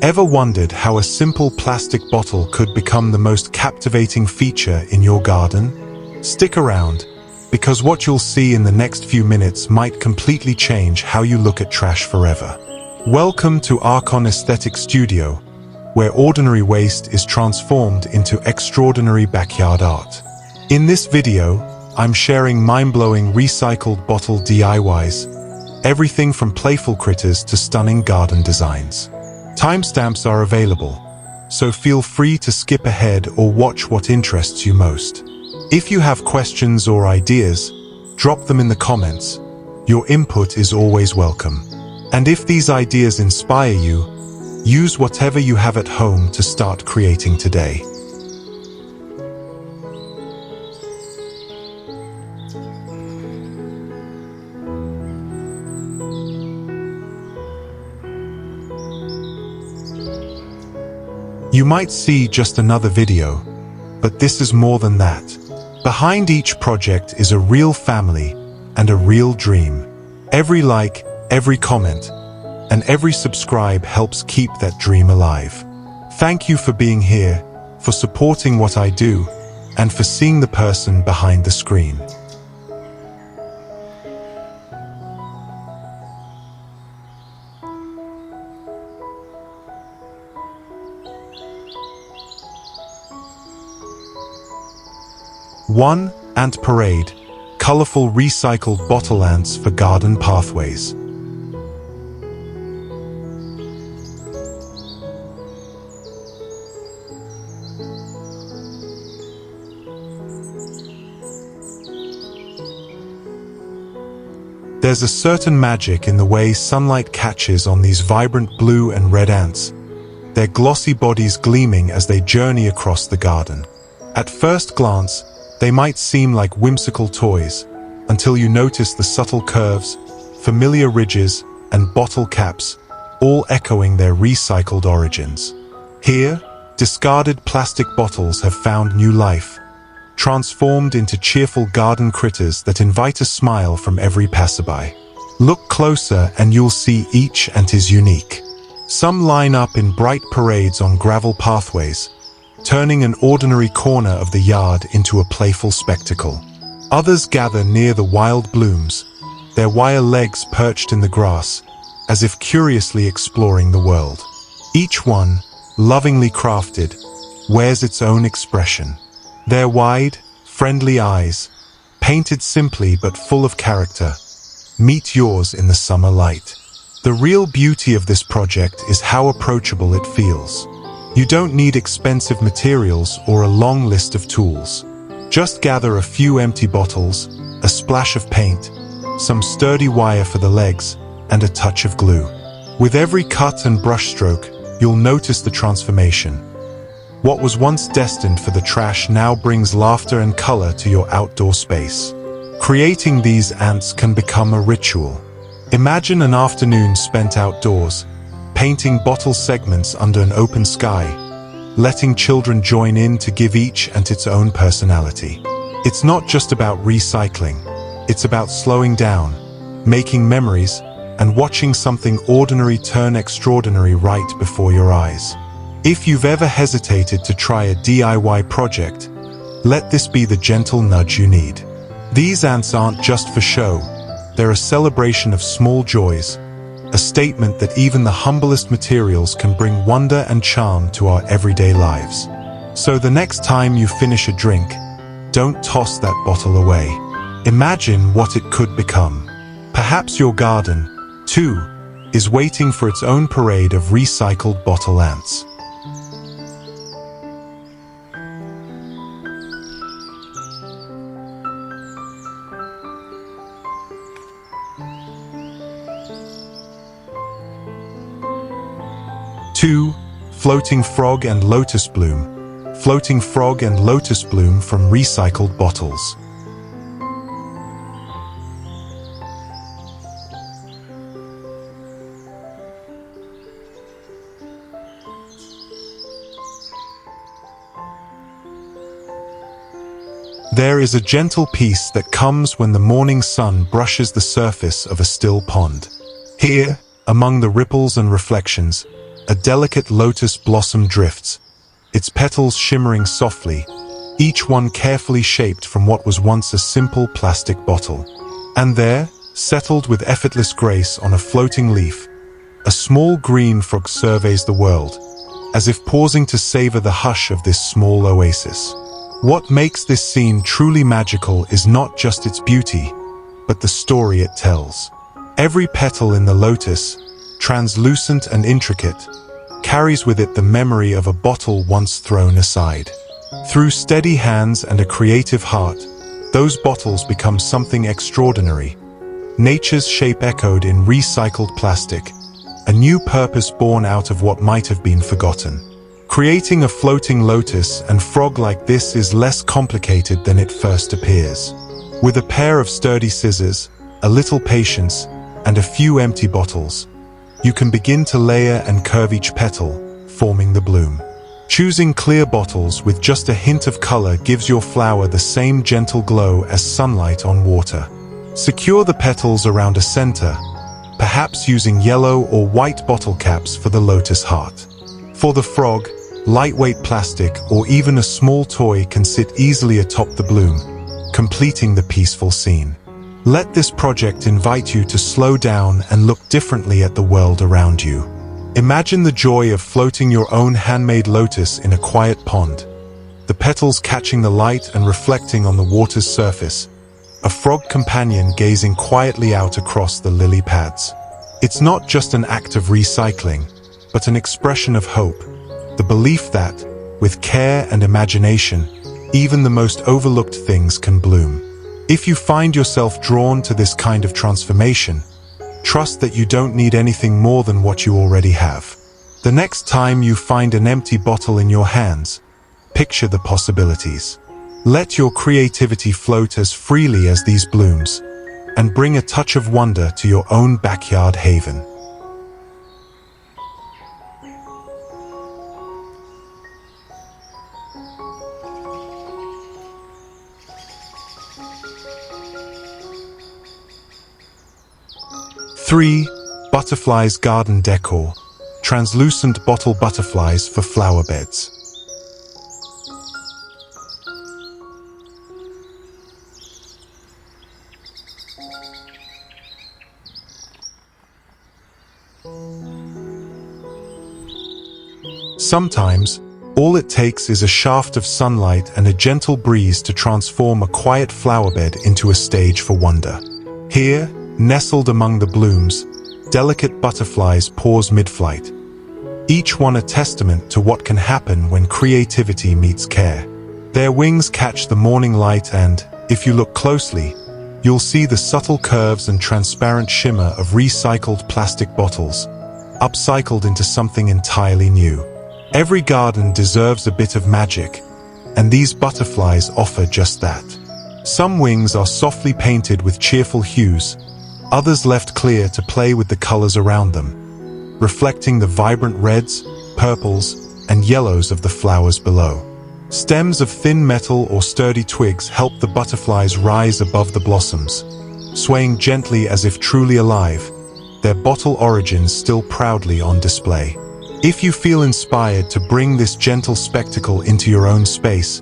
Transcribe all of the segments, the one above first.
Ever wondered how a simple plastic bottle could become the most captivating feature in your garden? Stick around, because what you'll see in the next few minutes might completely change how you look at trash forever. Welcome to Archon Aesthetic Studio, where ordinary waste is transformed into extraordinary backyard art. In this video, I'm sharing mind-blowing recycled bottle DIYs, everything from playful critters to stunning garden designs. Timestamps are available, so feel free to skip ahead or watch what interests you most. If you have questions or ideas, drop them in the comments. Your input is always welcome. And if these ideas inspire you, use whatever you have at home to start creating today. You might see just another video, but this is more than that. Behind each project is a real family and a real dream. Every like, every comment, and every subscribe helps keep that dream alive. Thank you for being here, for supporting what I do, and for seeing the person behind the screen. One, Ant Parade, colorful recycled bottle ants for garden pathways. There's a certain magic in the way sunlight catches on these vibrant blue and red ants, their glossy bodies gleaming as they journey across the garden. At first glance, they might seem like whimsical toys, until you notice the subtle curves, familiar ridges, and bottle caps, all echoing their recycled origins. Here, discarded plastic bottles have found new life, transformed into cheerful garden critters that invite a smile from every passerby. Look closer and you'll see each ant is unique. Some line up in bright parades on gravel pathways, turning an ordinary corner of the yard into a playful spectacle. Others gather near the wild blooms, their wire legs perched in the grass, as if curiously exploring the world. Each one, lovingly crafted, wears its own expression. Their wide, friendly eyes, painted simply but full of character, meet yours in the summer light. The real beauty of this project is how approachable it feels. You don't need expensive materials or a long list of tools. Just gather a few empty bottles, a splash of paint, some sturdy wire for the legs, and a touch of glue. With every cut and brush stroke, you'll notice the transformation. What was once destined for the trash now brings laughter and color to your outdoor space. Creating these ants can become a ritual. Imagine an afternoon spent outdoors, painting bottle segments under an open sky, letting children join in to give each ant its own personality. It's not just about recycling, it's about slowing down, making memories, and watching something ordinary turn extraordinary right before your eyes. If you've ever hesitated to try a DIY project, let this be the gentle nudge you need. These ants aren't just for show, they're a celebration of small joys, a statement that even the humblest materials can bring wonder and charm to our everyday lives. So the next time you finish a drink, don't toss that bottle away. Imagine what it could become. Perhaps your garden, too, is waiting for its own parade of recycled bottle ants. Two, Floating Frog and Lotus Bloom. Floating Frog and Lotus Bloom from recycled bottles. There is a gentle peace that comes when the morning sun brushes the surface of a still pond. Here, among the ripples and reflections, a delicate lotus blossom drifts, its petals shimmering softly, each one carefully shaped from what was once a simple plastic bottle. And there, settled with effortless grace on a floating leaf, a small green frog surveys the world, as if pausing to savor the hush of this small oasis. What makes this scene truly magical is not just its beauty, but the story it tells. Every petal in the lotus, translucent and intricate, carries with it the memory of a bottle once thrown aside. Through steady hands and a creative heart, those bottles become something extraordinary. Nature's shape echoed in recycled plastic, a new purpose born out of what might have been forgotten. Creating a floating lotus and frog like this is less complicated than it first appears. With a pair of sturdy scissors, a little patience, and a few empty bottles, you can begin to layer and curve each petal, forming the bloom. Choosing clear bottles with just a hint of color gives your flower the same gentle glow as sunlight on water. Secure the petals around a center, perhaps using yellow or white bottle caps for the lotus heart. For the frog, lightweight plastic or even a small toy can sit easily atop the bloom, completing the peaceful scene. Let this project invite you to slow down and look differently at the world around you. Imagine the joy of floating your own handmade lotus in a quiet pond, the petals catching the light and reflecting on the water's surface, a frog companion gazing quietly out across the lily pads. It's not just an act of recycling, but an expression of hope. The belief that, with care and imagination, even the most overlooked things can bloom. If you find yourself drawn to this kind of transformation, trust that you don't need anything more than what you already have. The next time you find an empty bottle in your hands, picture the possibilities. Let your creativity float as freely as these blooms, and bring a touch of wonder to your own backyard haven. Three, butterflies garden decor, translucent bottle butterflies for flower beds. Sometimes, all it takes is a shaft of sunlight and a gentle breeze to transform a quiet flower bed into a stage for wonder. Here, nestled among the blooms, delicate butterflies pause mid-flight, each one a testament to what can happen when creativity meets care. Their wings catch the morning light and, if you look closely, you'll see the subtle curves and transparent shimmer of recycled plastic bottles, upcycled into something entirely new. Every garden deserves a bit of magic, and these butterflies offer just that. Some wings are softly painted with cheerful hues, others left clear to play with the colors around them, reflecting the vibrant reds, purples, and yellows of the flowers below. Stems of thin metal or sturdy twigs help the butterflies rise above the blossoms, swaying gently as if truly alive, their bottle origins still proudly on display. If you feel inspired to bring this gentle spectacle into your own space,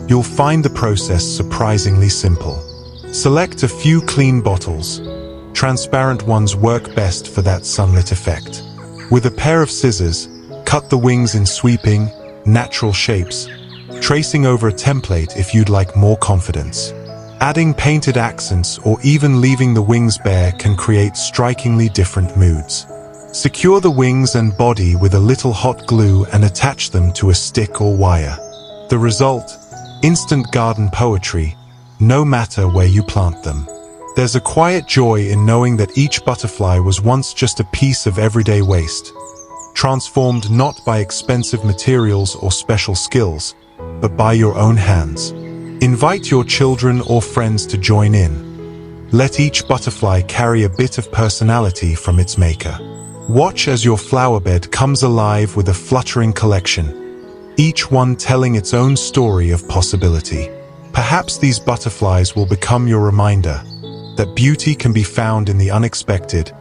you'll find the process surprisingly simple. Select a few clean bottles. Transparent ones work best for that sunlit effect. With a pair of scissors, cut the wings in sweeping, natural shapes, tracing over a template if you'd like more confidence. Adding painted accents or even leaving the wings bare can create strikingly different moods. Secure the wings and body with a little hot glue and attach them to a stick or wire. The result? Instant garden poetry, no matter where you plant them. There's a quiet joy in knowing that each butterfly was once just a piece of everyday waste, transformed not by expensive materials or special skills, but by your own hands. Invite your children or friends to join in. Let each butterfly carry a bit of personality from its maker. Watch as your flower bed comes alive with a fluttering collection, each one telling its own story of possibility. Perhaps these butterflies will become your reminder that beauty can be found in the unexpected,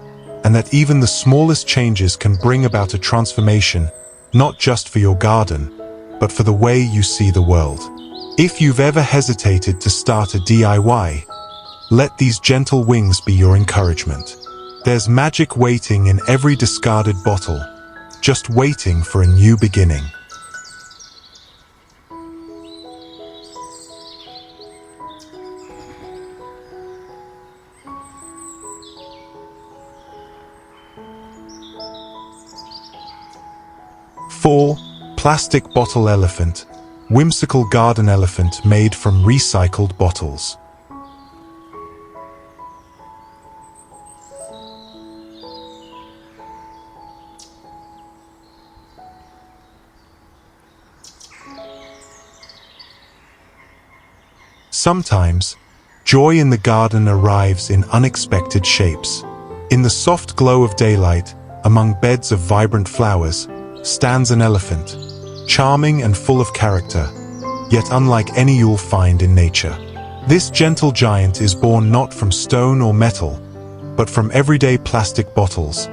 and that even the smallest changes can bring about a transformation, not just for your garden, but for the way you see the world. If you've ever hesitated to start a DIY, let these gentle wings be your encouragement. There's magic waiting in every discarded bottle, just waiting for a new beginning. Four, plastic bottle elephant, whimsical garden elephant made from recycled bottles. Sometimes, joy in the garden arrives in unexpected shapes. In the soft glow of daylight, among beds of vibrant flowers, stands an elephant, charming and full of character, yet unlike any you'll find in nature. This gentle giant is born not from stone or metal, but from everyday plastic bottles,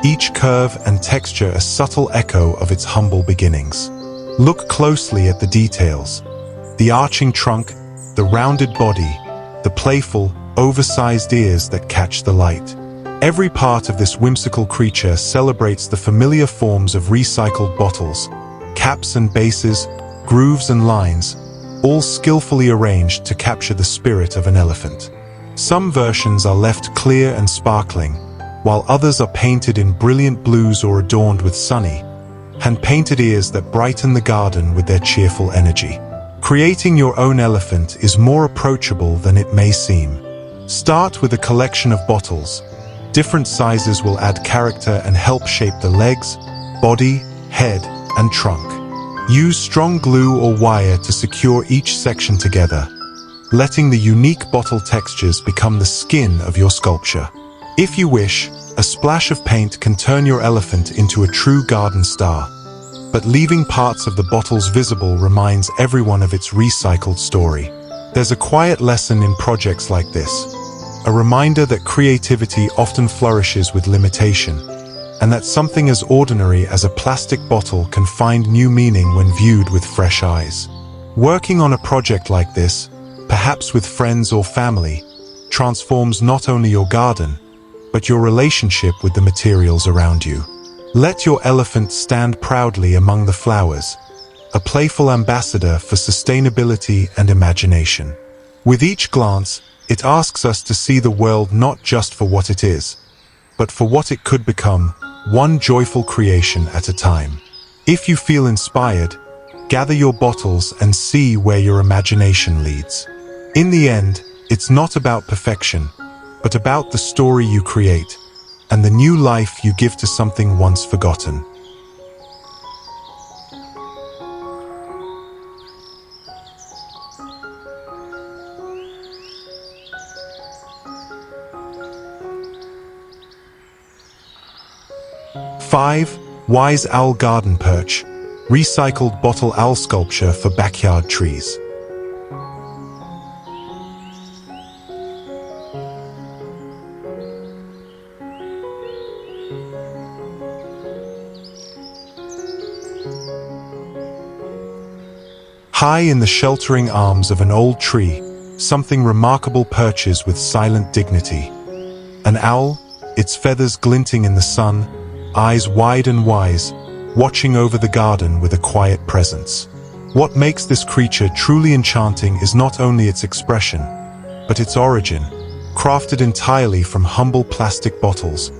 each curve and texture a subtle echo of its humble beginnings. Look closely at the details: the arching trunk, the rounded body, the playful, oversized ears that catch the light. Every part of this whimsical creature celebrates the familiar forms of recycled bottles, caps and bases, grooves and lines, all skillfully arranged to capture the spirit of an elephant. Some versions are left clear and sparkling, while others are painted in brilliant blues or adorned with sunny, hand-painted ears that brighten the garden with their cheerful energy. Creating your own elephant is more approachable than it may seem. Start with a collection of bottles. Different sizes will add character and help shape the legs, body, head, and trunk. Use strong glue or wire to secure each section together, letting the unique bottle textures become the skin of your sculpture. If you wish, a splash of paint can turn your elephant into a true garden star, but leaving parts of the bottles visible reminds everyone of its recycled story. There's a quiet lesson in projects like this, a reminder that creativity often flourishes with limitation, and that something as ordinary as a plastic bottle can find new meaning when viewed with fresh eyes. Working on a project like this, perhaps with friends or family, transforms not only your garden, but your relationship with the materials around you. Let your elephant stand proudly among the flowers, a playful ambassador for sustainability and imagination. With each glance, it asks us to see the world not just for what it is, but for what it could become, one joyful creation at a time. If you feel inspired, gather your bottles and see where your imagination leads. In the end, it's not about perfection, but about the story you create, and the new life you give to something once forgotten. Five, Wise Owl Garden Perch, recycled bottle owl sculpture for backyard trees. High in the sheltering arms of an old tree, something remarkable perches with silent dignity. An owl, its feathers glinting in the sun, eyes wide and wise, watching over the garden with a quiet presence. What makes this creature truly enchanting is not only its expression, but its origin, crafted entirely from humble plastic bottles,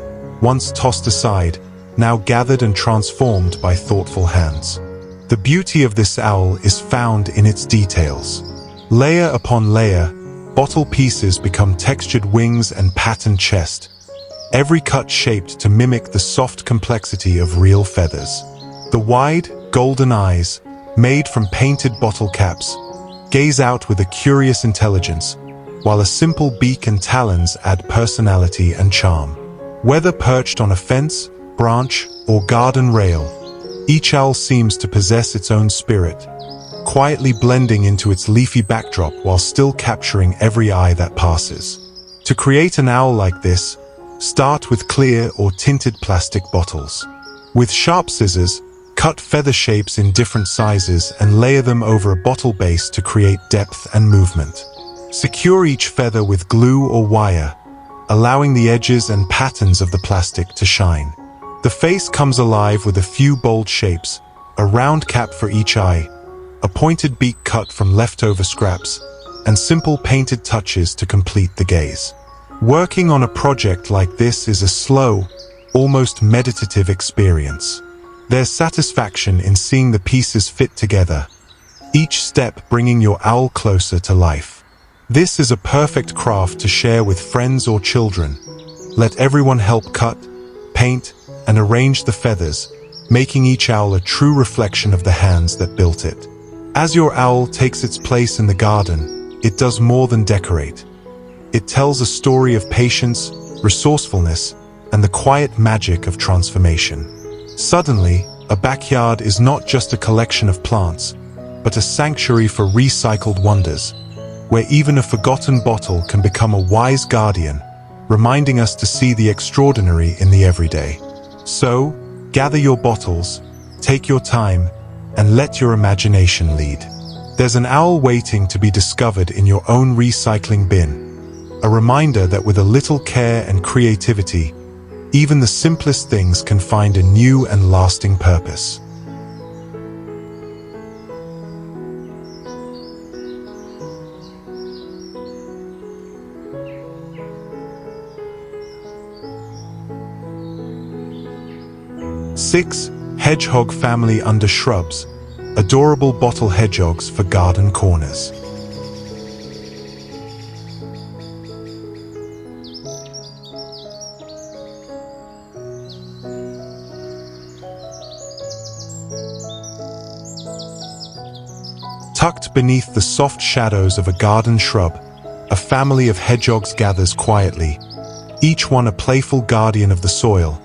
once tossed aside, now gathered and transformed by thoughtful hands. The beauty of this owl is found in its details. Layer upon layer, bottle pieces become textured wings and patterned chest, every cut shaped to mimic the soft complexity of real feathers. The wide, golden eyes, made from painted bottle caps, gaze out with a curious intelligence, while a simple beak and talons add personality and charm. Whether perched on a fence, branch, or garden rail, each owl seems to possess its own spirit, quietly blending into its leafy backdrop while still capturing every eye that passes. To create an owl like this, start with clear or tinted plastic bottles. With sharp scissors, cut feather shapes in different sizes and layer them over a bottle base to create depth and movement. Secure each feather with glue or wire, allowing the edges and patterns of the plastic to shine. The face comes alive with a few bold shapes, a round cap for each eye, a pointed beak cut from leftover scraps, and simple painted touches to complete the gaze. Working on a project like this is a slow, almost meditative experience. There's satisfaction in seeing the pieces fit together, each step bringing your owl closer to life. This is a perfect craft to share with friends or children. Let everyone help cut, paint, and arrange the feathers, making each owl a true reflection of the hands that built it. As your owl takes its place in the garden, it does more than decorate. It tells a story of patience, resourcefulness, and the quiet magic of transformation. Suddenly, a backyard is not just a collection of plants, but a sanctuary for recycled wonders, where even a forgotten bottle can become a wise guardian, reminding us to see the extraordinary in the everyday. So, gather your bottles, take your time, and let your imagination lead. There's an owl waiting to be discovered in your own recycling bin, a reminder that with a little care and creativity, even the simplest things can find a new and lasting purpose. Six, Hedgehog family under shrubs, adorable bottle hedgehogs for garden corners. Tucked beneath the soft shadows of a garden shrub, a family of hedgehogs gathers quietly, each one a playful guardian of the soil,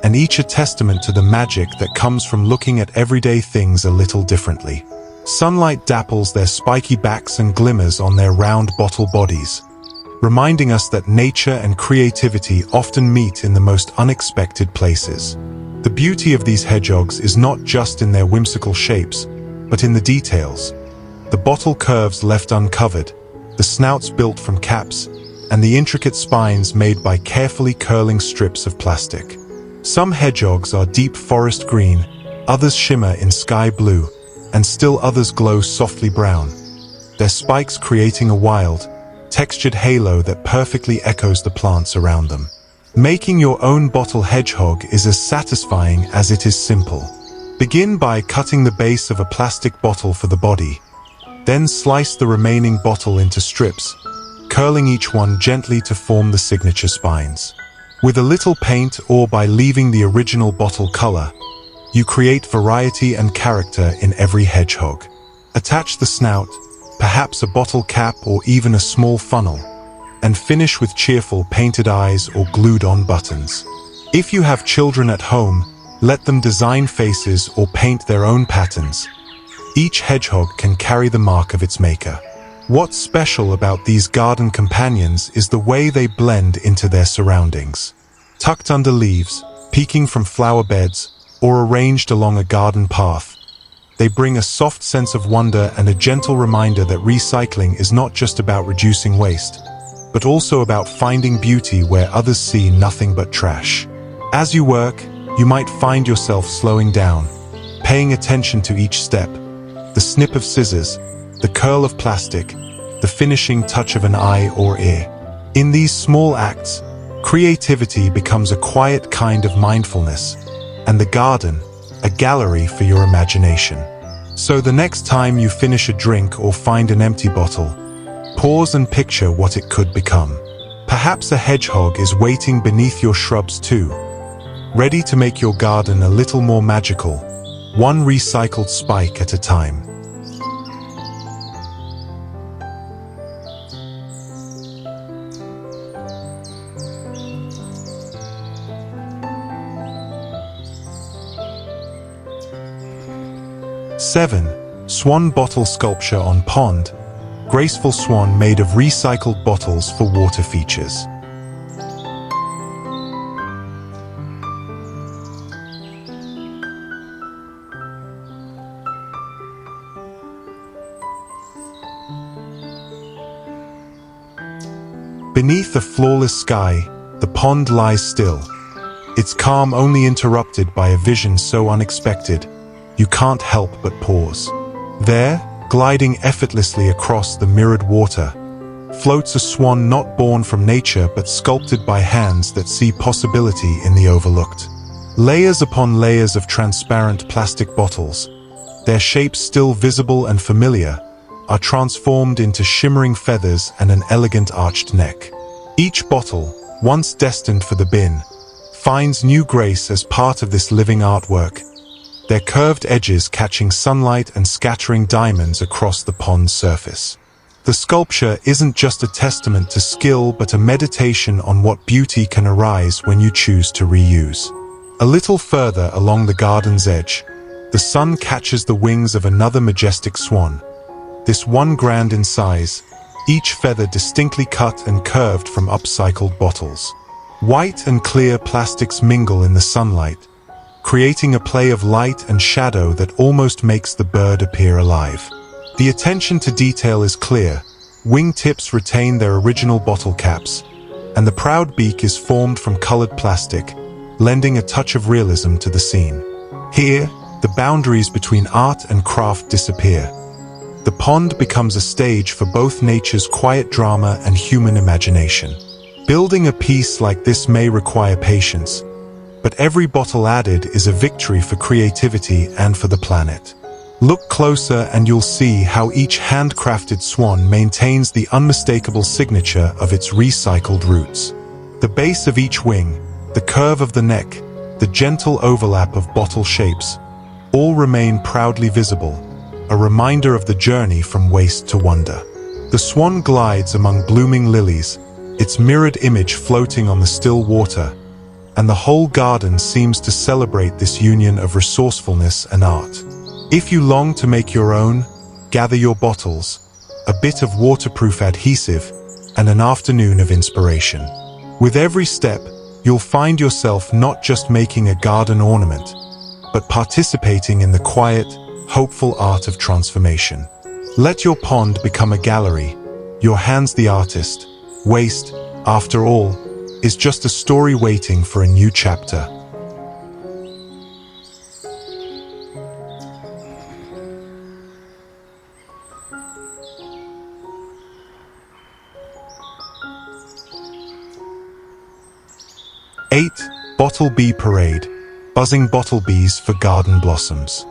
and each a testament to the magic that comes from looking at everyday things a little differently. Sunlight dapples their spiky backs and glimmers on their round bottle bodies, reminding us that nature and creativity often meet in the most unexpected places. The beauty of these hedgehogs is not just in their whimsical shapes, but in the details. The bottle curves left uncovered, the snouts built from caps, and the intricate spines made by carefully curling strips of plastic. Some hedgehogs are deep forest green, others shimmer in sky blue, and still others glow softly brown, their spikes creating a wild, textured halo that perfectly echoes the plants around them. Making your own bottle hedgehog is as satisfying as it is simple. Begin by cutting the base of a plastic bottle for the body. Then slice the remaining bottle into strips, curling each one gently to form the signature spines. With a little paint or by leaving the original bottle color, you create variety and character in every hedgehog. Attach the snout, perhaps a bottle cap or even a small funnel, and finish with cheerful painted eyes or glued-on buttons. If you have children at home, let them design faces or paint their own patterns. Each hedgehog can carry the mark of its maker. What's special about these garden companions is the way they blend into their surroundings. Tucked under leaves, peeking from flower beds, or arranged along a garden path, they bring a soft sense of wonder and a gentle reminder that recycling is not just about reducing waste, but also about finding beauty where others see nothing but trash. As you work, you might find yourself slowing down, paying attention to each step, the snip of scissors, the curl of plastic, the finishing touch of an eye or ear. In these small acts, creativity becomes a quiet kind of mindfulness, and the garden, a gallery for your imagination. So the next time you finish a drink or find an empty bottle, pause and picture what it could become. Perhaps a hedgehog is waiting beneath your shrubs too, ready to make your garden a little more magical, one recycled spike at a time. Seven, Swan bottle sculpture on pond. Graceful swan made of recycled bottles for water features. Beneath a flawless sky, the pond lies still. Its calm only interrupted by a vision so unexpected, you can't help but pause. There, gliding effortlessly across the mirrored water, floats a swan not born from nature but sculpted by hands that see possibility in the overlooked. Layers upon layers of transparent plastic bottles, their shapes still visible and familiar, are transformed into shimmering feathers and an elegant arched neck. Each bottle, once destined for the bin, finds new grace as part of this living artwork, their curved edges catching sunlight and scattering diamonds across the pond's surface. The sculpture isn't just a testament to skill but a meditation on what beauty can arise when you choose to reuse. A little further along the garden's edge, the sun catches the wings of another majestic swan. This one grand in size, each feather distinctly cut and curved from upcycled bottles. White and clear plastics mingle in the sunlight, creating a play of light and shadow that almost makes the bird appear alive. The attention to detail is clear, wing tips retain their original bottle caps, and the proud beak is formed from colored plastic, lending a touch of realism to the scene. Here, the boundaries between art and craft disappear. The pond becomes a stage for both nature's quiet drama and human imagination. Building a piece like this may require patience, but every bottle added is a victory for creativity and for the planet. Look closer and you'll see how each handcrafted swan maintains the unmistakable signature of its recycled roots. The base of each wing, the curve of the neck, the gentle overlap of bottle shapes, all remain proudly visible, a reminder of the journey from waste to wonder. The swan glides among blooming lilies, its mirrored image floating on the still water, and the whole garden seems to celebrate this union of resourcefulness and art. If you long to make your own, gather your bottles, a bit of waterproof adhesive, and an afternoon of inspiration. With every step, you'll find yourself not just making a garden ornament, but participating in the quiet, hopeful art of transformation. Let your pond become a gallery, your hands the artist. Waste, after all, is just a story waiting for a new chapter. Eight, Bottle Bee Parade, buzzing bottle bees for garden blossoms.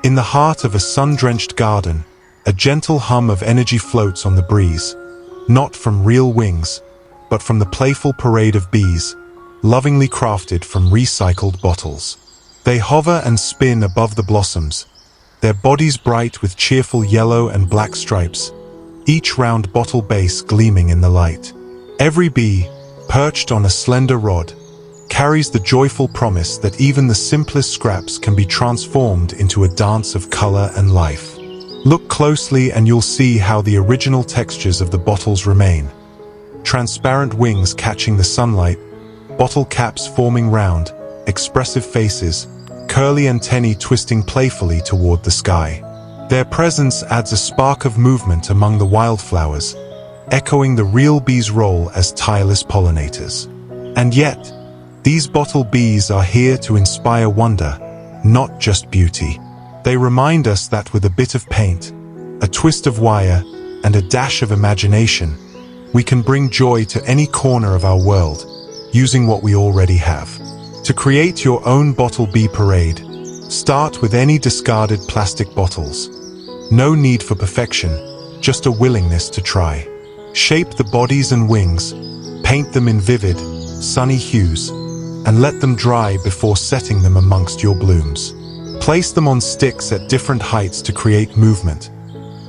In the heart of a sun-drenched garden, a gentle hum of energy floats on the breeze, not from real wings, but from the playful parade of bees, lovingly crafted from recycled bottles. They hover and spin above the blossoms, their bodies bright with cheerful yellow and black stripes, each round bottle base gleaming in the light. Every bee, perched on a slender rod, carries the joyful promise that even the simplest scraps can be transformed into a dance of color and life. Look closely and you'll see how the original textures of the bottles remain. Transparent wings catching the sunlight, bottle caps forming round, expressive faces, curly antennae twisting playfully toward the sky. Their presence adds a spark of movement among the wildflowers, echoing the real bees' role as tireless pollinators. And yet, these bottle bees are here to inspire wonder, not just beauty. They remind us that with a bit of paint, a twist of wire, and a dash of imagination, we can bring joy to any corner of our world, using what we already have. To create your own bottle bee parade, start with any discarded plastic bottles. No need for perfection, just a willingness to try. Shape the bodies and wings, paint them in vivid, sunny hues, and let them dry before setting them amongst your blooms. Place them on sticks at different heights to create movement,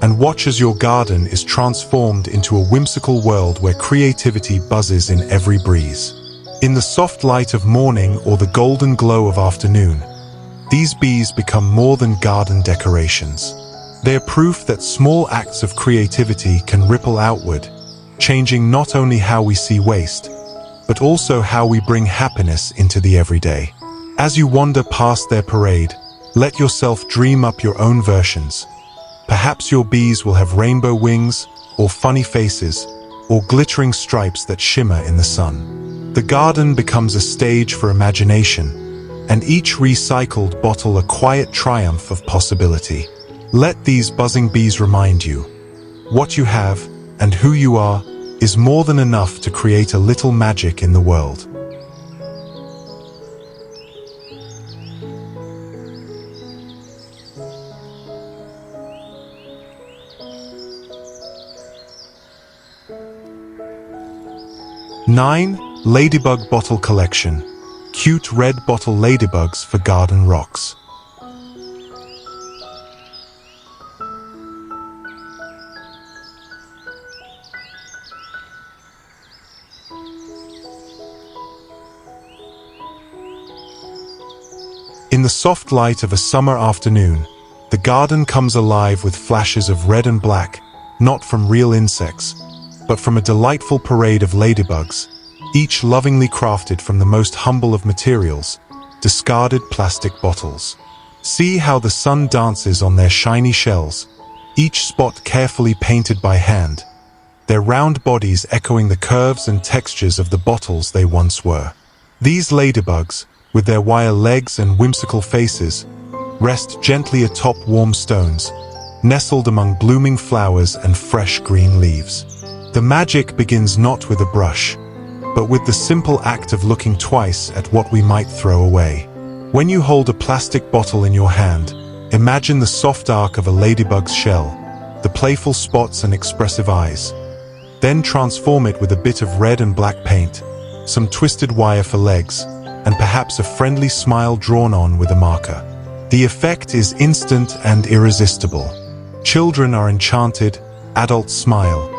and watch as your garden is transformed into a whimsical world where creativity buzzes in every breeze. In the soft light of morning or the golden glow of afternoon, these bees become more than garden decorations. They are proof that small acts of creativity can ripple outward, changing not only how we see waste, but also how we bring happiness into the everyday. As you wander past their parade, let yourself dream up your own versions. Perhaps your bees will have rainbow wings, or funny faces, or glittering stripes that shimmer in the sun. The garden becomes a stage for imagination, and each recycled bottle a quiet triumph of possibility. Let these buzzing bees remind you, what you have and who you are is more than enough to create a little magic in the world. Nine, Ladybug Bottle Collection. Cute red bottle ladybugs for garden rocks. In the soft light of a summer afternoon, the garden comes alive with flashes of red and black, not from real insects, but from a delightful parade of ladybugs, each lovingly crafted from the most humble of materials, discarded plastic bottles. See how the sun dances on their shiny shells, each spot carefully painted by hand, their round bodies echoing the curves and textures of the bottles they once were. These ladybugs, with their wire legs and whimsical faces, rest gently atop warm stones, nestled among blooming flowers and fresh green leaves. The magic begins not with a brush, but with the simple act of looking twice at what we might throw away. When you hold a plastic bottle in your hand, imagine the soft arc of a ladybug's shell, the playful spots and expressive eyes. Then transform it with a bit of red and black paint, some twisted wire for legs, and perhaps a friendly smile drawn on with a marker. The effect is instant and irresistible. Children are enchanted, adults smile,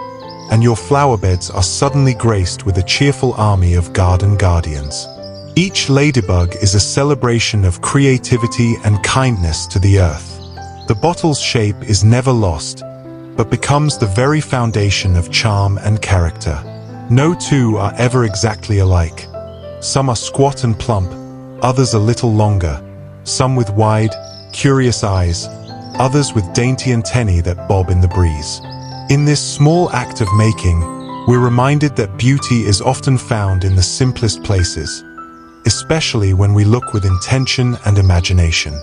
and your flower beds are suddenly graced with a cheerful army of garden guardians. Each ladybug is a celebration of creativity and kindness to the earth. The bottle's shape is never lost, but becomes the very foundation of charm and character. No two are ever exactly alike. Some are squat and plump, others a little longer, some with wide, curious eyes, others with dainty antennae that bob in the breeze. In this small act of making, we're reminded that beauty is often found in the simplest places, especially when we look with intention and imagination.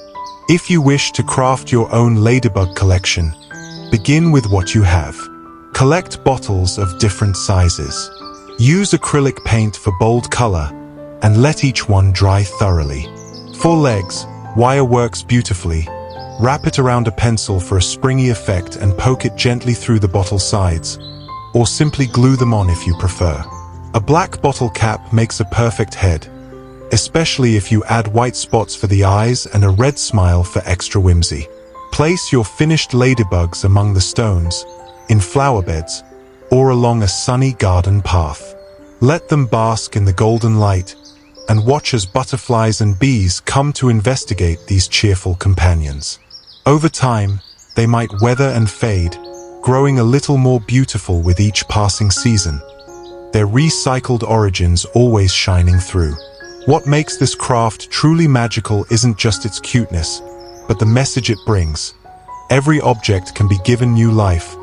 If you wish to craft your own ladybug collection, begin with what you have. Collect bottles of different sizes. Use acrylic paint for bold color, and let each one dry thoroughly. For legs, wire works beautifully. Wrap it around a pencil for a springy effect and poke it gently through the bottle sides, or simply glue them on if you prefer. A black bottle cap makes a perfect head, especially if you add white spots for the eyes and a red smile for extra whimsy. Place your finished ladybugs among the stones, in flower beds, or along a sunny garden path. Let them bask in the golden light, and watch as butterflies and bees come to investigate these cheerful companions. Over time, they might weather and fade, growing a little more beautiful with each passing season, their recycled origins always shining through. What makes this craft truly magical isn't just its cuteness, but the message it brings. Every object can be given new life,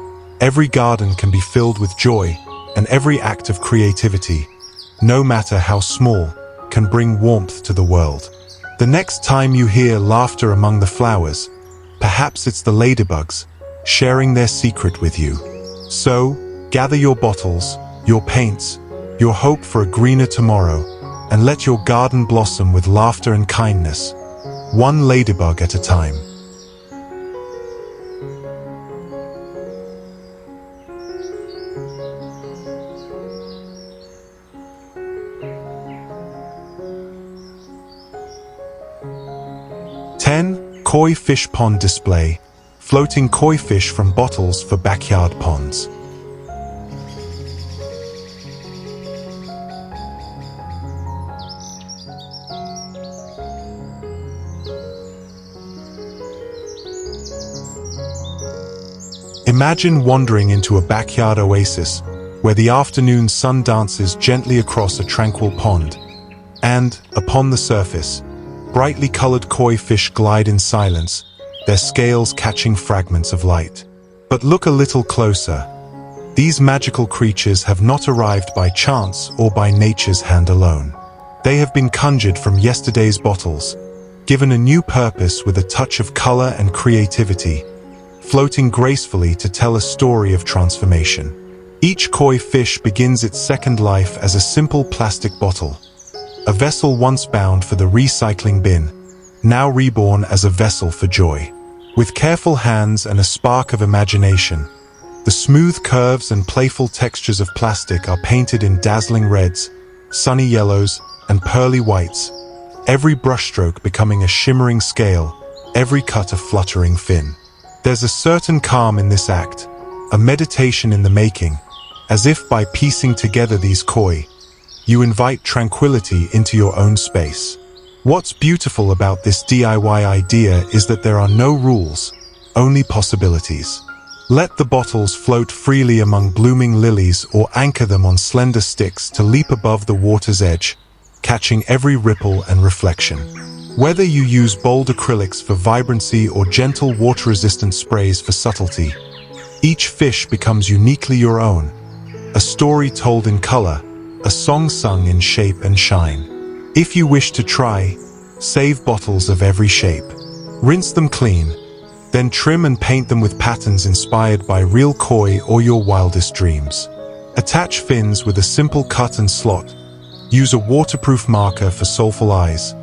every garden can be filled with joy, and every act of creativity, no matter how small, can bring warmth to the world. The next time you hear laughter among the flowers, perhaps it's the ladybugs, sharing their secret with you. So, gather your bottles, your paints, your hope for a greener tomorrow, and let your garden blossom with laughter and kindness, one ladybug at a time. Koi fish pond display, floating koi fish from bottles for backyard ponds. Imagine wandering into a backyard oasis where the afternoon sun dances gently across a tranquil pond, and, upon the surface, brightly colored koi fish glide in silence, their scales catching fragments of light. But look a little closer. These magical creatures have not arrived by chance or by nature's hand alone. They have been conjured from yesterday's bottles, given a new purpose with a touch of color and creativity, floating gracefully to tell a story of transformation. Each koi fish begins its second life as a simple plastic bottle, a vessel once bound for the recycling bin, now reborn as a vessel for joy. With careful hands and a spark of imagination, the smooth curves and playful textures of plastic are painted in dazzling reds, sunny yellows, and pearly whites, every brushstroke becoming a shimmering scale, every cut a fluttering fin. There's a certain calm in this act, a meditation in the making, as if by piecing together these koi, you invite tranquility into your own space. What's beautiful about this DIY idea is that there are no rules, only possibilities. Let the bottles float freely among blooming lilies or anchor them on slender sticks to leap above the water's edge, catching every ripple and reflection. Whether you use bold acrylics for vibrancy or gentle water-resistant sprays for subtlety, each fish becomes uniquely your own, a story told in color, a song sung in shape and shine. If you wish to try, save bottles of every shape. Rinse them clean, then trim and paint them with patterns inspired by real koi or your wildest dreams. Attach fins with a simple cut and slot. Use a waterproof marker for soulful eyes,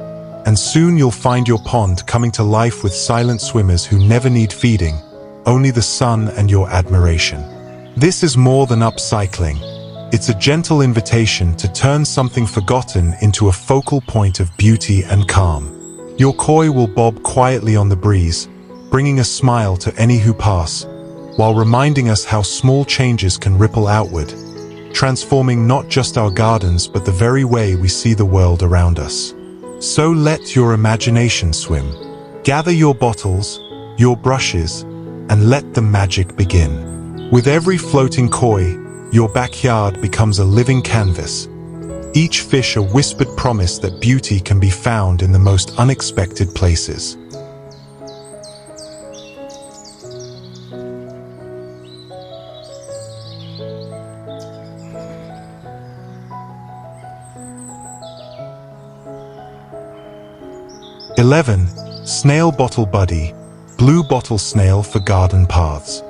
and soon you'll find your pond coming to life with silent swimmers who never need feeding, only the sun and your admiration. This is more than upcycling. It's a gentle invitation to turn something forgotten into a focal point of beauty and calm. Your koi will bob quietly on the breeze, bringing a smile to any who pass, while reminding us how small changes can ripple outward, transforming not just our gardens but the very way we see the world around us. So let your imagination swim. Gather your bottles, your brushes, and let the magic begin. With every floating koi, your backyard becomes a living canvas, each fish a whispered promise that beauty can be found in the most unexpected places. Snail Bottle Buddy, Blue Bottle Snail for Garden Paths.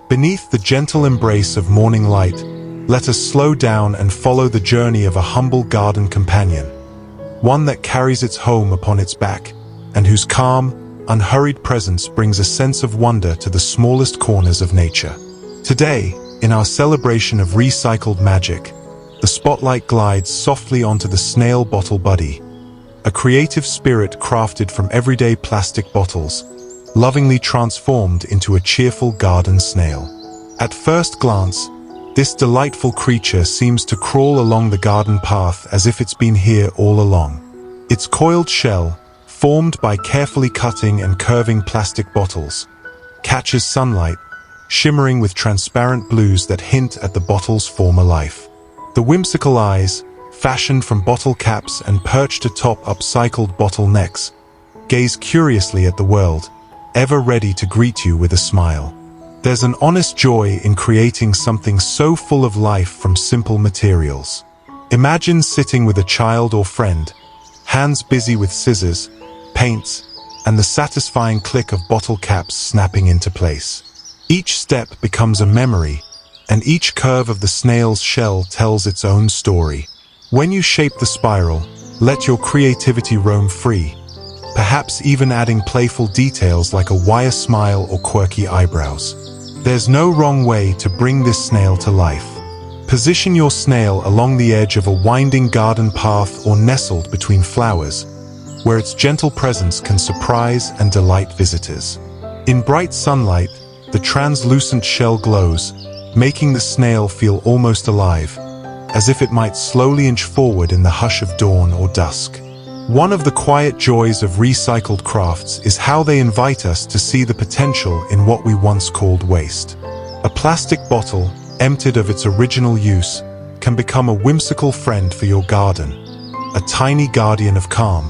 Beneath the gentle embrace of morning light, let us slow down and follow the journey of a humble garden companion, one that carries its home upon its back, and whose calm, unhurried presence brings a sense of wonder to the smallest corners of nature. Today, in our celebration of recycled magic, the spotlight glides softly onto the Snail Bottle Buddy, a creative spirit crafted from everyday plastic bottles, lovingly transformed into a cheerful garden snail. At first glance, this delightful creature seems to crawl along the garden path as if it's been here all along. Its coiled shell, formed by carefully cutting and curving plastic bottles, catches sunlight, shimmering with transparent blues that hint at the bottle's former life. The whimsical eyes, fashioned from bottle caps and perched atop upcycled bottle necks, gaze curiously at the world, ever ready to greet you with a smile. There's an honest joy in creating something so full of life from simple materials. Imagine sitting with a child or friend, hands busy with scissors, paints, and the satisfying click of bottle caps snapping into place. Each step becomes a memory, and each curve of the snail's shell tells its own story. When you shape the spiral, let your creativity roam free, perhaps even adding playful details like a wire smile or quirky eyebrows. There's no wrong way to bring this snail to life. Position your snail along the edge of a winding garden path or nestled between flowers, where its gentle presence can surprise and delight visitors. In bright sunlight, the translucent shell glows, making the snail feel almost alive, as if it might slowly inch forward in the hush of dawn or dusk. One of the quiet joys of recycled crafts is how they invite us to see the potential in what we once called waste. A plastic bottle, emptied of its original use, can become a whimsical friend for your garden, a tiny guardian of calm,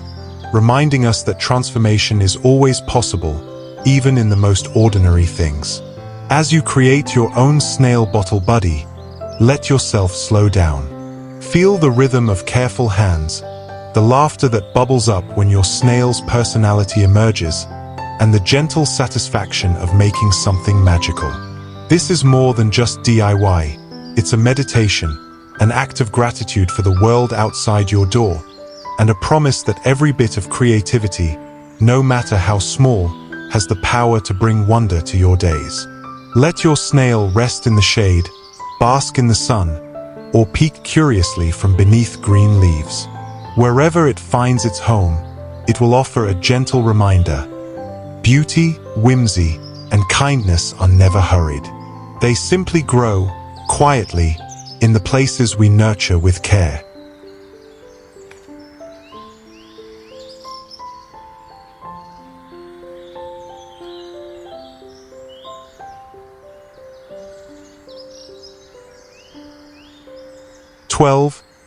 reminding us that transformation is always possible, even in the most ordinary things. As you create your own snail bottle buddy, let yourself slow down. Feel the rhythm of careful hands, the laughter that bubbles up when your snail's personality emerges, and the gentle satisfaction of making something magical. This is more than just DIY. It's a meditation, an act of gratitude for the world outside your door, and a promise that every bit of creativity, no matter how small, has the power to bring wonder to your days. Let your snail rest in the shade, bask in the sun, or peek curiously from beneath green leaves. Wherever it finds its home, it will offer a gentle reminder. Beauty, whimsy, and kindness are never hurried. They simply grow, quietly, in the places we nurture with care.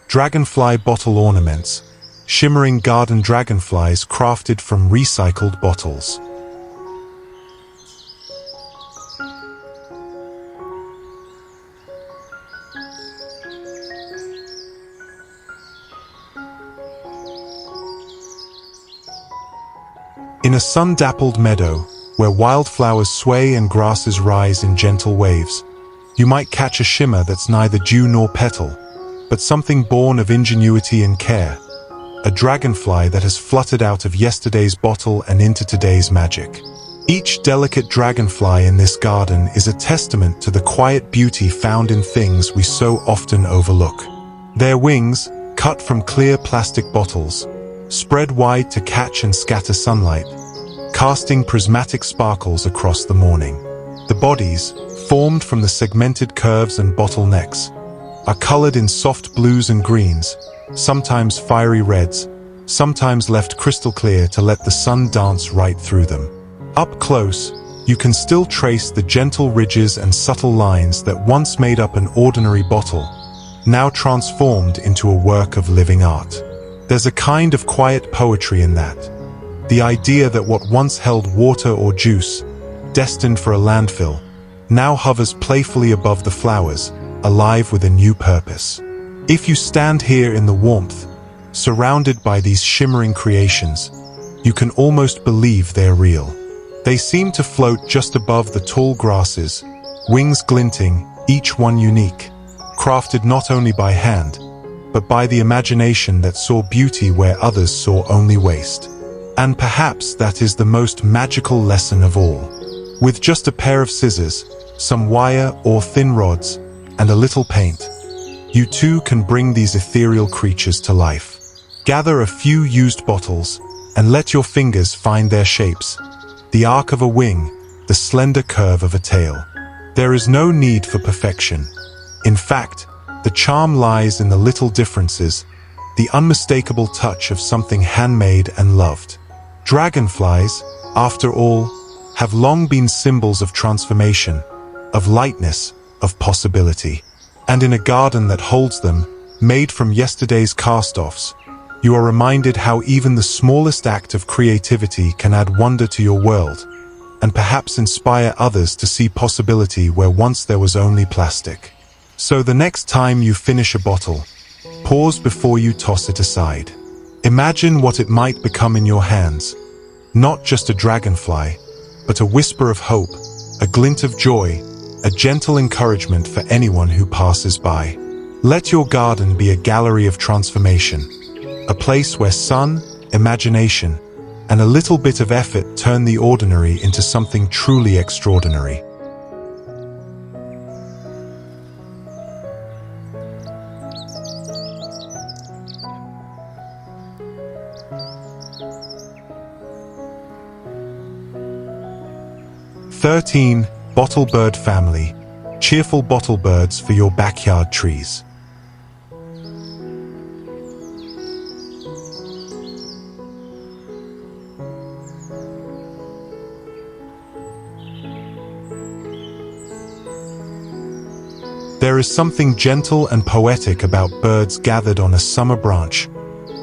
Dragonfly bottle ornaments, shimmering garden dragonflies crafted from recycled bottles. In a sun-dappled meadow, where wildflowers sway and grasses rise in gentle waves, you might catch a shimmer that's neither dew nor petal, but something born of ingenuity and care, a dragonfly that has fluttered out of yesterday's bottle and into today's magic. Each delicate dragonfly in this garden is a testament to the quiet beauty found in things we so often overlook. Their wings, cut from clear plastic bottles, spread wide to catch and scatter sunlight, casting prismatic sparkles across the morning. The bodies, formed from the segmented curves and bottlenecks, are colored in soft blues and greens, sometimes fiery reds, sometimes left crystal clear to let the sun dance right through them. Up close, you can still trace the gentle ridges and subtle lines that once made up an ordinary bottle, now transformed into a work of living art. There's a kind of quiet poetry in that. The idea that what once held water or juice, destined for a landfill, now hovers playfully above the flowers, alive with a new purpose. If you stand here in the warmth, surrounded by these shimmering creations, you can almost believe they're real. They seem to float just above the tall grasses, wings glinting, each one unique, crafted not only by hand, but by the imagination that saw beauty where others saw only waste. And perhaps that is the most magical lesson of all. With just a pair of scissors, some wire or thin rods, and a little paint, you too can bring these ethereal creatures to life. Gather a few used bottles and let your fingers find their shapes, the arc of a wing, the slender curve of a tail. There is no need for perfection. In fact, the charm lies in the little differences, the unmistakable touch of something handmade and loved. Dragonflies, after all, have long been symbols of transformation, of lightness, of possibility. And in a garden that holds them, made from yesterday's cast-offs, you are reminded how even the smallest act of creativity can add wonder to your world, and perhaps inspire others to see possibility where once there was only plastic. So the next time you finish a bottle, pause before you toss it aside. Imagine what it might become in your hands, not just a dragonfly, but a whisper of hope, a glint of joy, a gentle encouragement for anyone who passes by. Let your garden be a gallery of transformation, a place where sun, imagination, and a little bit of effort turn the ordinary into something truly extraordinary. 13. Bottlebird family. Cheerful bottlebirds for your backyard trees. There is something gentle and poetic about birds gathered on a summer branch,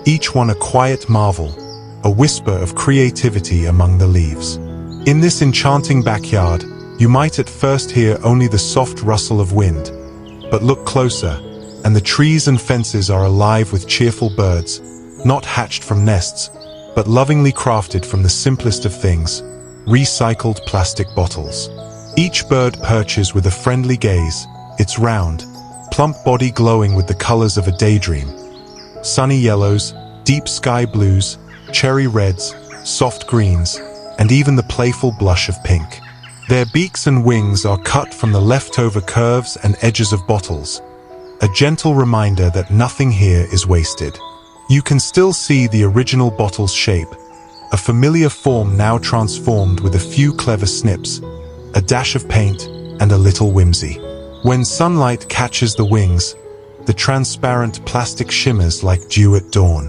each one a quiet marvel, a whisper of creativity among the leaves. In this enchanting backyard, you might at first hear only the soft rustle of wind, but look closer, and the trees and fences are alive with cheerful birds, not hatched from nests, but lovingly crafted from the simplest of things, recycled plastic bottles. Each bird perches with a friendly gaze, its round, plump body glowing with the colors of a daydream. Sunny yellows, deep sky blues, cherry reds, soft greens, and even the playful blush of pink. Their beaks and wings are cut from the leftover curves and edges of bottles, a gentle reminder that nothing here is wasted. You can still see the original bottle's shape, a familiar form now transformed with a few clever snips, a dash of paint, and a little whimsy. When sunlight catches the wings, the transparent plastic shimmers like dew at dawn.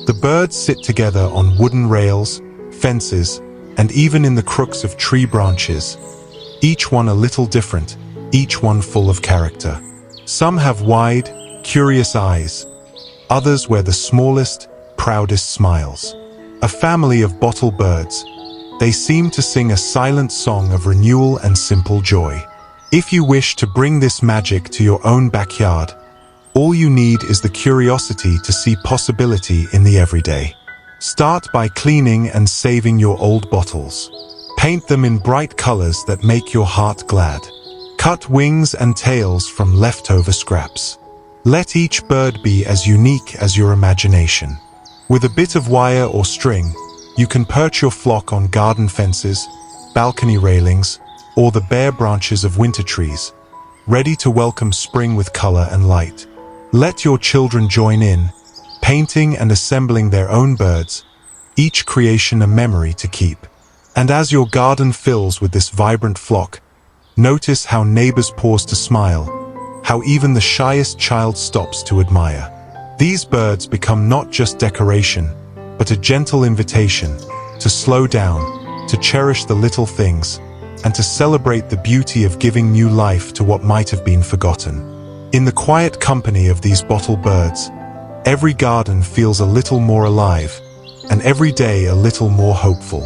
The birds sit together on wooden rails, fences, and even in the crooks of tree branches. Each one a little different, each one full of character. Some have wide, curious eyes. Others wear the smallest, proudest smiles. A family of bottle birds. They seem to sing a silent song of renewal and simple joy. If you wish to bring this magic to your own backyard, all you need is the curiosity to see possibility in the everyday. Start by cleaning and saving your old bottles. Paint them in bright colors that make your heart glad. Cut wings and tails from leftover scraps. Let each bird be as unique as your imagination. With a bit of wire or string, you can perch your flock on garden fences, balcony railings, or the bare branches of winter trees, ready to welcome spring with color and light. Let your children join in, painting and assembling their own birds, each creation a memory to keep. And as your garden fills with this vibrant flock, notice how neighbors pause to smile, how even the shyest child stops to admire. These birds become not just decoration, but a gentle invitation to slow down, to cherish the little things, and to celebrate the beauty of giving new life to what might have been forgotten. In the quiet company of these bottle birds, every garden feels a little more alive, and every day a little more hopeful.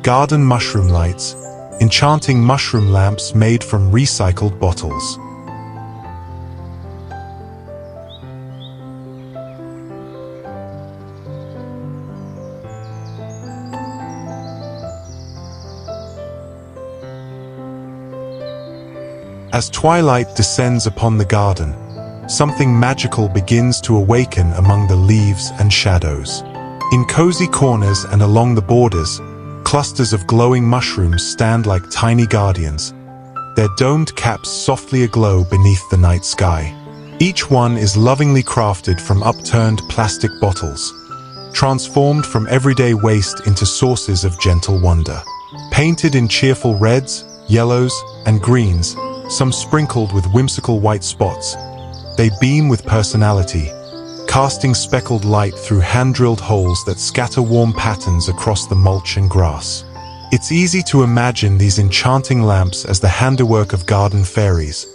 Garden mushroom lights. Enchanting mushroom lamps made from recycled bottles. As twilight descends upon the garden, something magical begins to awaken among the leaves and shadows. In cozy corners and along the borders, clusters of glowing mushrooms stand like tiny guardians, their domed caps softly aglow beneath the night sky. Each one is lovingly crafted from upturned plastic bottles, transformed from everyday waste into sources of gentle wonder. Painted in cheerful reds, yellows, and greens, some sprinkled with whimsical white spots, they beam with personality, casting speckled light through hand-drilled holes that scatter warm patterns across the mulch and grass. It's easy to imagine these enchanting lamps as the handiwork of garden fairies,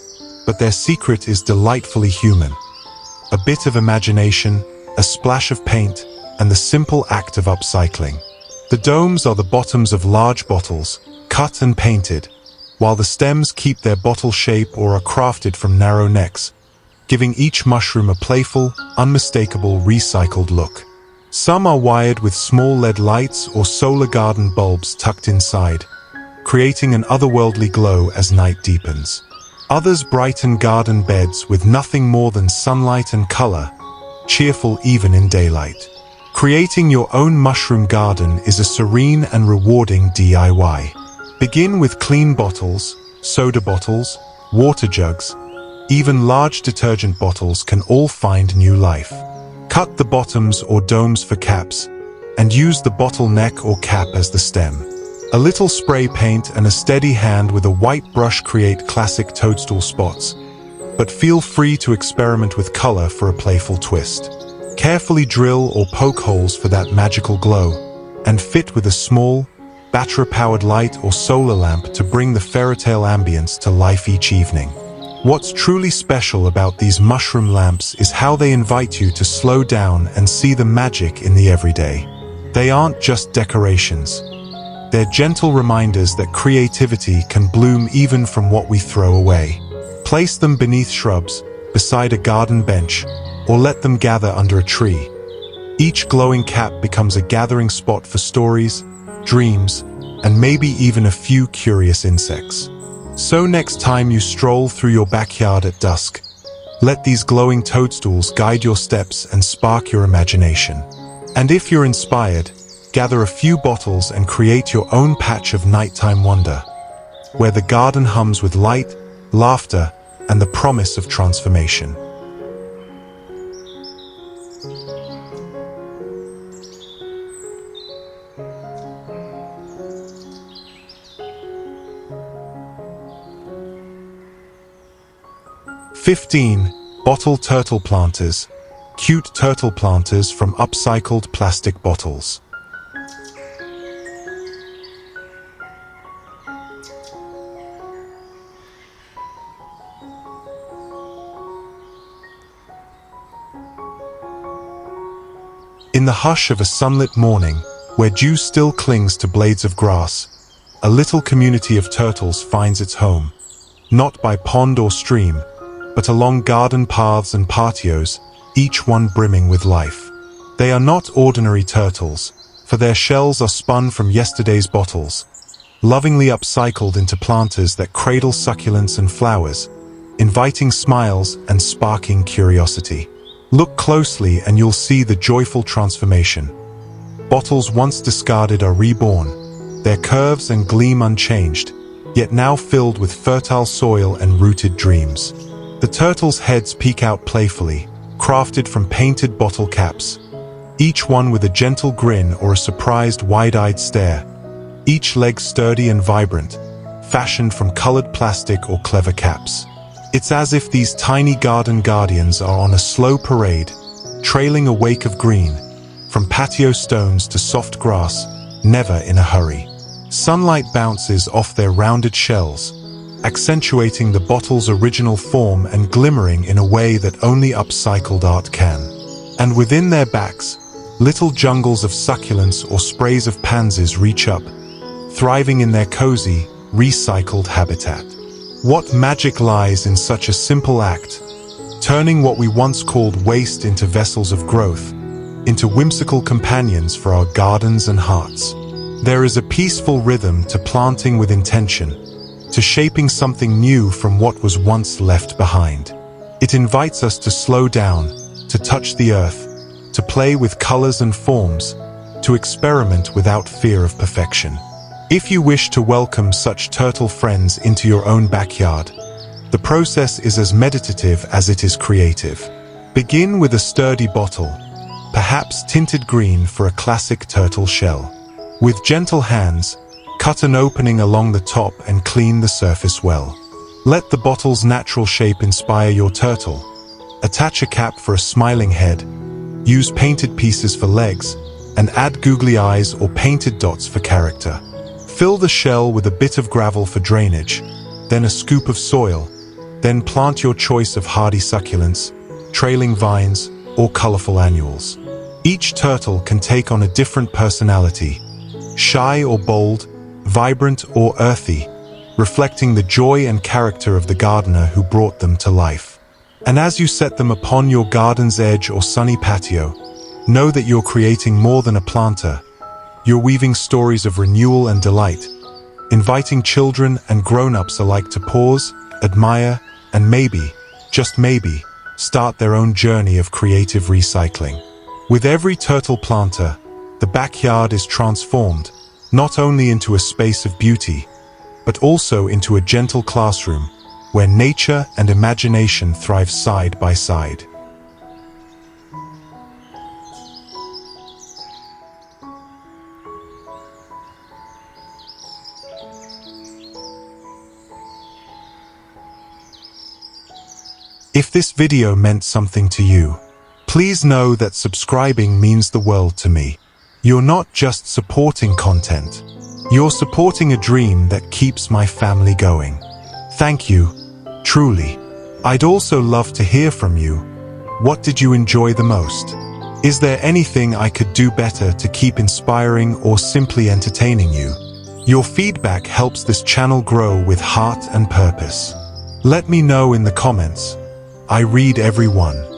but their secret is delightfully human. A bit of imagination, a splash of paint, and the simple act of upcycling. The domes are the bottoms of large bottles, cut and painted, while the stems keep their bottle shape or are crafted from narrow necks, giving each mushroom a playful, unmistakable recycled look. Some are wired with small LED lights or solar garden bulbs tucked inside, creating an otherworldly glow as night deepens. Others brighten garden beds with nothing more than sunlight and color, cheerful even in daylight. Creating your own mushroom garden is a serene and rewarding DIY. Begin with clean bottles, soda bottles, water jugs, even large detergent bottles can all find new life. Cut the bottoms or domes for caps, and use the bottle neck or cap as the stem. A little spray paint and a steady hand with a white brush create classic toadstool spots, but feel free to experiment with color for a playful twist. Carefully drill or poke holes for that magical glow, and fit with a small, battery-powered light or solar lamp to bring the fairytale ambience to life each evening. What's truly special about these mushroom lamps is how they invite you to slow down and see the magic in the everyday. They aren't just decorations. They're gentle reminders that creativity can bloom even from what we throw away. Place them beneath shrubs, beside a garden bench, or let them gather under a tree. Each glowing cap becomes a gathering spot for stories, dreams, and maybe even a few curious insects. So next time you stroll through your backyard at dusk, let these glowing toadstools guide your steps and spark your imagination. And if you're inspired, gather a few bottles and create your own patch of nighttime wonder, where the garden hums with light, laughter, and the promise of transformation. "15. Bottle turtle planters. Cute turtle planters from upcycled plastic bottles." In the hush of a sunlit morning, where dew still clings to blades of grass, a little community of turtles finds its home, not by pond or stream, but along garden paths and patios, each one brimming with life. They are not ordinary turtles, for their shells are spun from yesterday's bottles, lovingly upcycled into planters that cradle succulents and flowers, inviting smiles and sparking curiosity. Look closely and you'll see the joyful transformation. Bottles once discarded are reborn, their curves and gleam unchanged, yet now filled with fertile soil and rooted dreams. The turtles' heads peek out playfully, crafted from painted bottle caps, each one with a gentle grin or a surprised wide-eyed stare, each leg sturdy and vibrant, fashioned from colored plastic or clever caps. It's as if these tiny garden guardians are on a slow parade, trailing a wake of green, from patio stones to soft grass, never in a hurry. Sunlight bounces off their rounded shells, accentuating the bottle's original form and glimmering in a way that only upcycled art can. And within their backs, little jungles of succulents or sprays of pansies reach up, thriving in their cozy, recycled habitat. What magic lies in such a simple act, turning what we once called waste into vessels of growth, into whimsical companions for our gardens and hearts. There is a peaceful rhythm to planting with intention, to shaping something new from what was once left behind. It invites us to slow down, to touch the earth, to play with colors and forms, to experiment without fear of perfection. If you wish to welcome such turtle friends into your own backyard, the process is as meditative as it is creative. Begin with a sturdy bottle, perhaps tinted green for a classic turtle shell. With gentle hands, cut an opening along the top and clean the surface well. Let the bottle's natural shape inspire your turtle. Attach a cap for a smiling head, use painted pieces for legs, and add googly eyes or painted dots for character. Fill the shell with a bit of gravel for drainage, then a scoop of soil, then plant your choice of hardy succulents, trailing vines, or colorful annuals. Each turtle can take on a different personality, shy or bold, vibrant or earthy, reflecting the joy and character of the gardener who brought them to life. And as you set them upon your garden's edge or sunny patio, know that you're creating more than a planter. You're weaving stories of renewal and delight, inviting children and grown-ups alike to pause, admire, and maybe, just maybe, start their own journey of creative recycling. With every turtle planter, the backyard is transformed, not only into a space of beauty, but also into a gentle classroom where nature and imagination thrive side by side. If this video meant something to you, please know that subscribing means the world to me. You're not just supporting content, you're supporting a dream that keeps my family going. Thank you, truly. I'd also love to hear from you. What did you enjoy the most? Is there anything I could do better to keep inspiring or simply entertaining you? Your feedback helps this channel grow with heart and purpose. Let me know in the comments. I read every one.